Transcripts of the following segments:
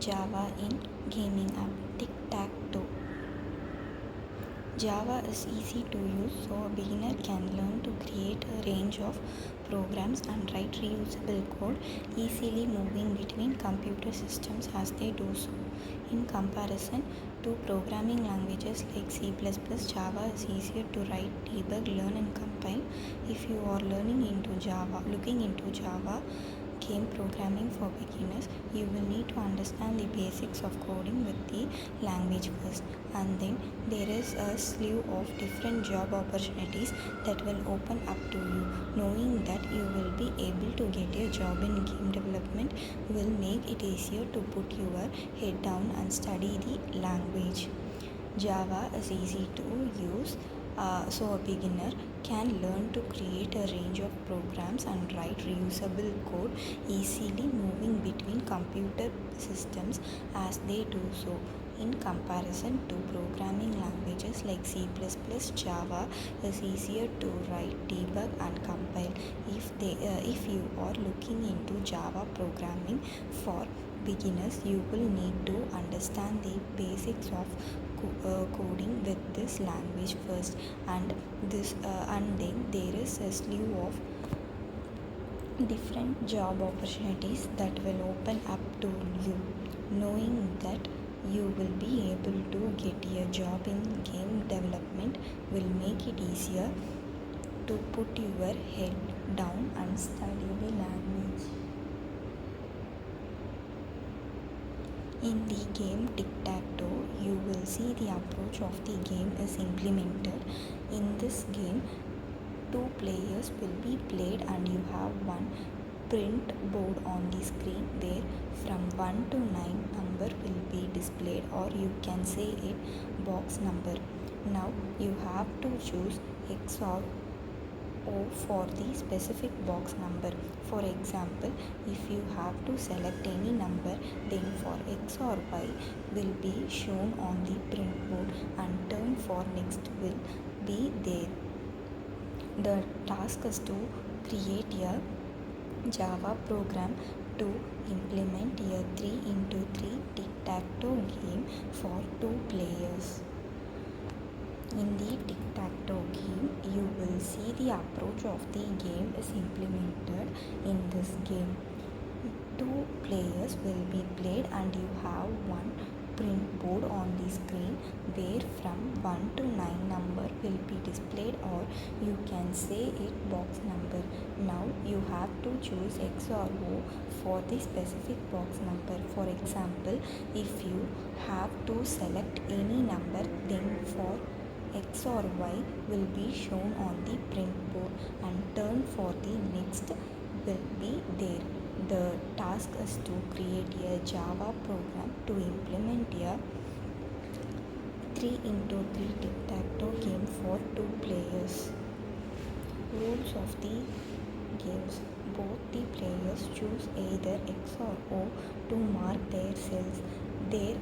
Java in gaming app. Tic-tac-toe. Java is easy to use, so a beginner can learn to create a range of programs and write reusable code, easily moving between computer systems as they do so. In comparison to programming languages like C++, Java is easier to write, debug, learn and compile. If you are looking into Java game programming for beginners, you will need to understand the basics of coding with the language first, and then there is a slew of different job opportunities that will open up to you. Knowing that you will be able to get a job in game development will make it easier to put your head down and study the language. Java is easy to use, so a beginner can learn to create a range of programs and write reusable code, easily moving between computer systems as they do so. In comparison to programming languages like C++, Java is easier to write, debug and compile. If you are looking into Java programming for beginners, you will need to understand the basics of coding with this language first, and then there is a slew of different job opportunities that will open up to you. Knowing that you will be able to get a job in game development will make it easier to put your head down and study the language. In the game Tic-Tac-Toe, you will see the approach of the game is implemented. In this game, 2 players will be played and you have one print board on the screen where from 1 to 9 number will be displayed, or you can say it box number. Now you have to choose X or O for the specific box number. For example, if you have to select any number, then for X or Y will be shown on the print board and turn for next will be there. The task is to create a Java program to implement a 3x3 tic-tac-toe game for 2 players. In the tic-tac-toe game, you will see the approach of the game is implemented. In this game, 2 players will be played and you have one print board on the screen where from 1 to 9 number will be displayed, or you can say it box number. Now you have to choose X or O for the specific box number. For example, if you have to select any number, then for X or Y will be shown on the print board and turn for the next will be there. The task is to create a Java program to implement a 3x3 tic-tac-toe game for 2 players. Rules of the games. Both the players choose either X or O to mark their cells. There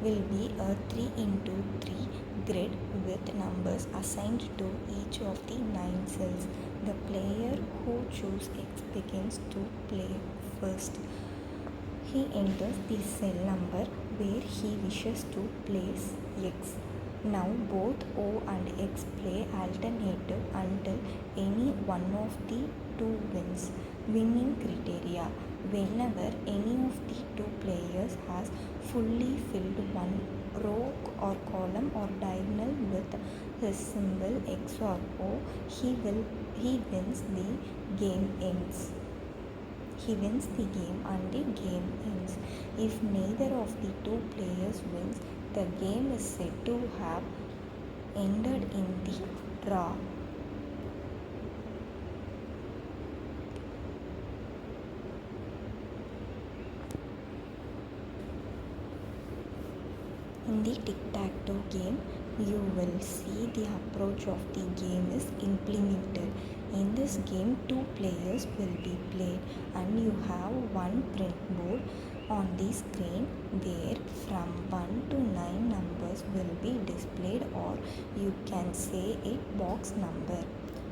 will be a 3x3 grid with numbers assigned to each of the 9 cells. The player who chooses X begins to play first. He enters the cell number where he wishes to place X. Now both O and X play alternative until any one of the 2 wins. Winning criteria. Whenever any of the 2 players has fully filled one row or column or diagonal with his symbol X or O, he wins the game ends. He wins the game and the game ends. If neither of the 2 players wins, the game is said to have ended in the draw. In the tic-tac-toe game, you will see the approach of the game is implemented. In this game, 2 players will be played and you have one print board on the screen where from 1 to 9 numbers will be displayed, or you can say it box number.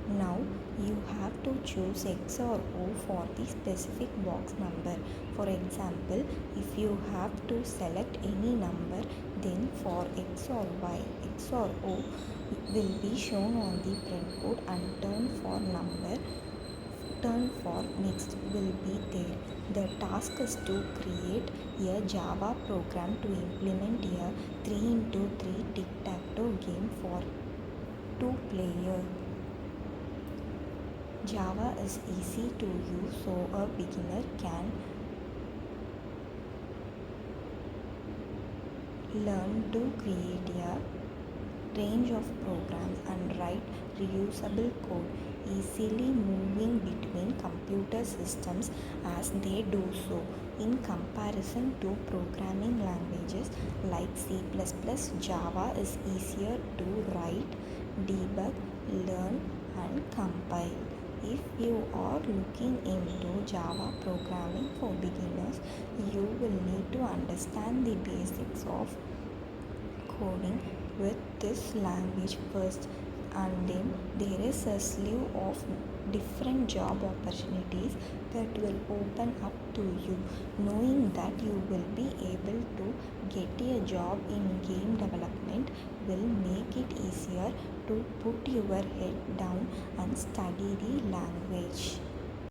Now you have to choose X or O for the specific box number. For example, if you have to select any number, then for X or Y, X or O will be shown on the printboard and turn for next will be there. The task is to create a Java program to implement a 3x3 tic-tac-toe game for 2 players. Java is easy to use, so a beginner can learn to create a range of programs and write reusable code, easily moving between computer systems as they do so. In comparison to programming languages like C++, Java is easier to write, debug, learn, and compile. If you are looking into Java programming for beginners, you will need to understand the basics of coding with this language first, and then there is a slew of different job opportunities that will open up to you. Knowing that you will be able to get a job in game development will make it easier to put your head down and study the language.